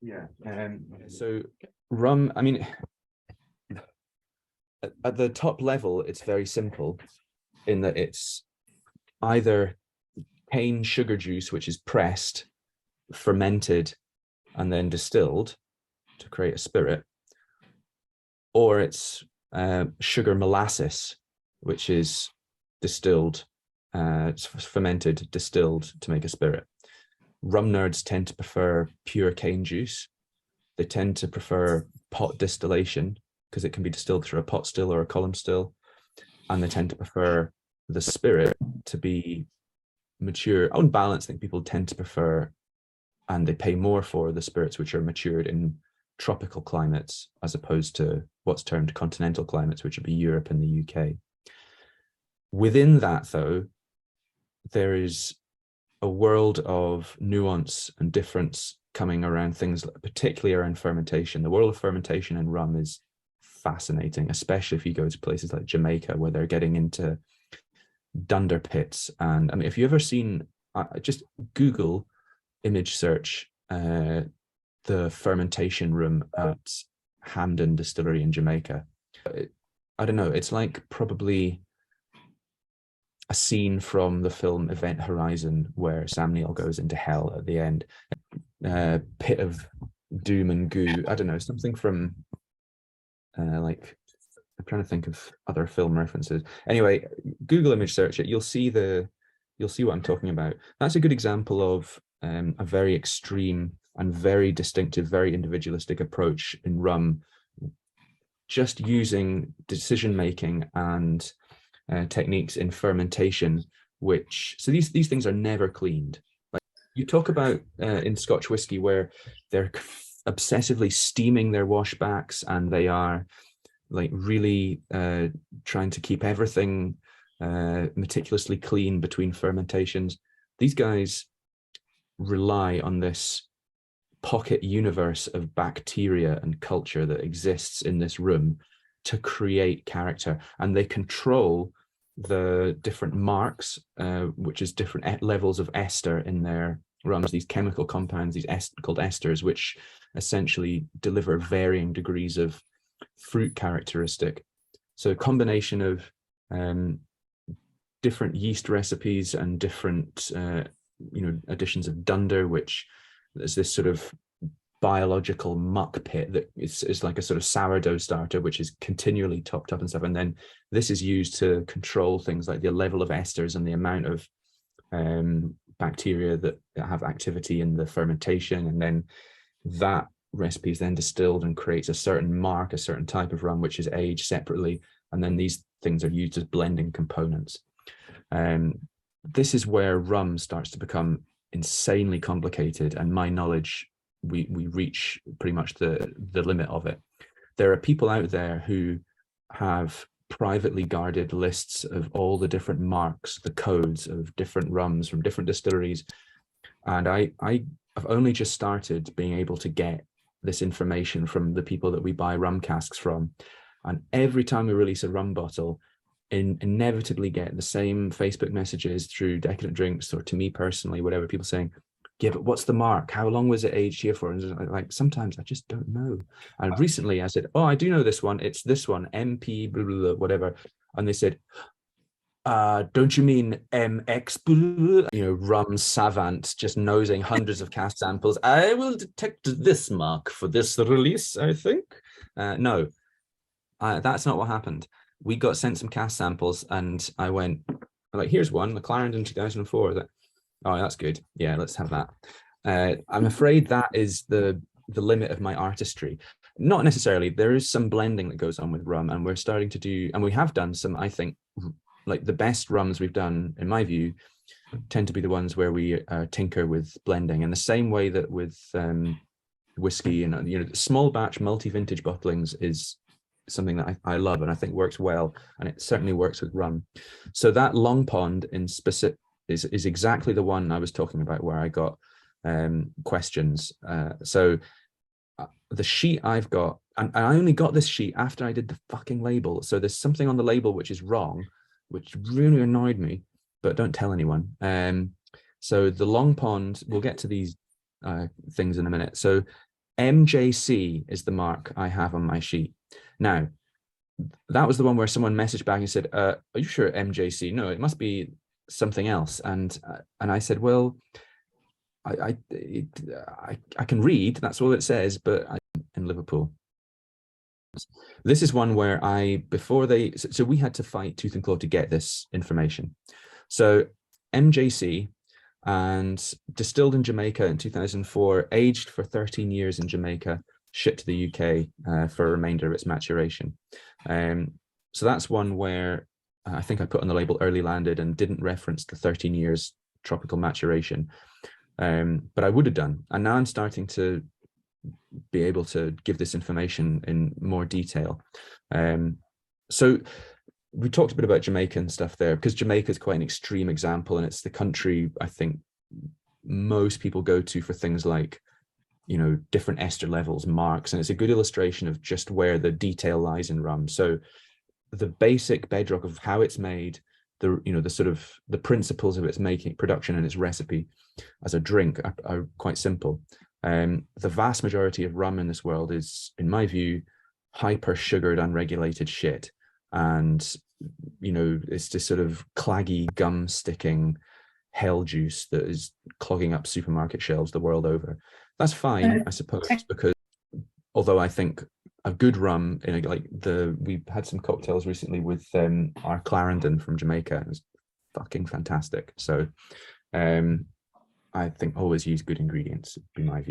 Yeah. So rum, I mean, at the top level, it's very simple in that it's either cane sugar juice, which is pressed, fermented, and then distilled to create a spirit, or it's sugar molasses, which is distilled, it's fermented, distilled to make a spirit. Rum nerds tend to prefer pure cane juice. They tend to prefer pot distillation because it can be distilled through a pot still or a column still. And they tend to prefer the spirit to be mature. On balance, I think people tend to prefer, and they pay more for, the spirits which are matured in tropical climates as opposed to what's termed continental climates, which would be Europe and the UK. Within that, though, there is a world of nuance and difference coming around things, particularly around fermentation. The world of fermentation in rum is fascinating, especially if you go to places like Jamaica, where they're getting into dunder pits. And I mean, if you've ever seen, just Google image search the fermentation room at Hamden Distillery in Jamaica. I don't know, it's like probably a scene from the film Event Horizon where Sam Neill goes into hell at the end. Pit of doom and goo. I don't know, something from like, I'm trying to think of other film references. Anyway, Google image search it. You'll see what I'm talking about. That's a good example of a very extreme and very distinctive, very individualistic approach in rum, just using decision making and techniques in fermentation, so these things are never cleaned. Like you talk about in Scotch whiskey, where they're obsessively steaming their washbacks and they are like really trying to keep everything meticulously clean between fermentations. These guys rely on this pocket universe of bacteria and culture that exists in this room to create character, and they control the different marks, which is different levels of ester in their rums, these chemical compounds, these called esters, which essentially deliver varying degrees of fruit characteristic. So a combination of different yeast recipes and different additions of dunder, which is this sort of biological muck pit that is like a sort of sourdough starter, which is continually topped up and stuff. And then this is used to control things like the level of esters and the amount of bacteria that have activity in the fermentation. And then that recipe is then distilled and creates a certain mark, a certain type of rum, which is aged separately. And then these things are used as blending components. This is where rum starts to become insanely complicated, and my knowledge, we reach pretty much the limit of it. There are people out there who have privately guarded lists of all the different marks, the codes of different rums from different distilleries, and I've only just started being able to get this information from the people that we buy rum casks from. And every time we release a rum bottle, inevitably get the same Facebook messages through Decadent Drinks or to me personally, whatever, people saying, yeah, but what's the mark? How long was it aged here for? And like, sometimes I just don't know. And recently I said, oh, I do know this one. It's this one, MP, blah, blah, blah, whatever. And they said, don't you mean MX, blah, blah? Rum savant, just nosing hundreds of cast samples. I will detect this mark for this release, I think. No, that's not what happened. We got sent some cast samples and I went, like, here's one, the Clarendon 2004. Oh, that's good. Yeah, let's have that. I'm afraid that is the limit of my artistry. Not necessarily. There is some blending that goes on with rum, and we're starting to do, and we have done some, I think, like the best rums we've done, in my view, tend to be the ones where we tinker with blending in the same way that with whiskey and small batch multi-vintage bottlings is something that I love and I think works well, and it certainly works with rum. So that Long Pond in specific is exactly the one I was talking about, where I got questions. So the sheet I've got, and I only got this sheet after I did the fucking label. So there's something on the label which is wrong, which really annoyed me, but don't tell anyone. So the Long Pond, we'll get to these things in a minute. So MJC is the mark I have on my sheet. Now, that was the one where someone messaged back and said, are you sure MJC? No, it must be something else. And I said, well, I can read, that's all it says, but I'm in Liverpool. This is one where so we had to fight tooth and claw to get this information. So MJC, and distilled in Jamaica in 2004, aged for 13 years in Jamaica, shipped to the UK for a remainder of its maturation. So that's one where I think I put on the label early landed and didn't reference the 13 years tropical maturation, but I would have done. And now I'm starting to be able to give this information in more detail. So we talked a bit about Jamaica and stuff there, because Jamaica is quite an extreme example, and it's the country I think most people go to for things like, you know, different ester levels, marks, and it's a good illustration of just where the detail lies in rum. So the basic bedrock of how it's made, the sort of the principles of its making, production, and its recipe as a drink are quite simple. The vast majority of rum in this world is, in my view, hyper sugared, unregulated shit. And, you know, it's this sort of claggy, gum sticking hell juice that is clogging up supermarket shelves the world over. That's fine, I suppose, because although I think a good rum, we had some cocktails recently with our Clarendon from Jamaica. It was fucking fantastic. So I think always use good ingredients, would be my view.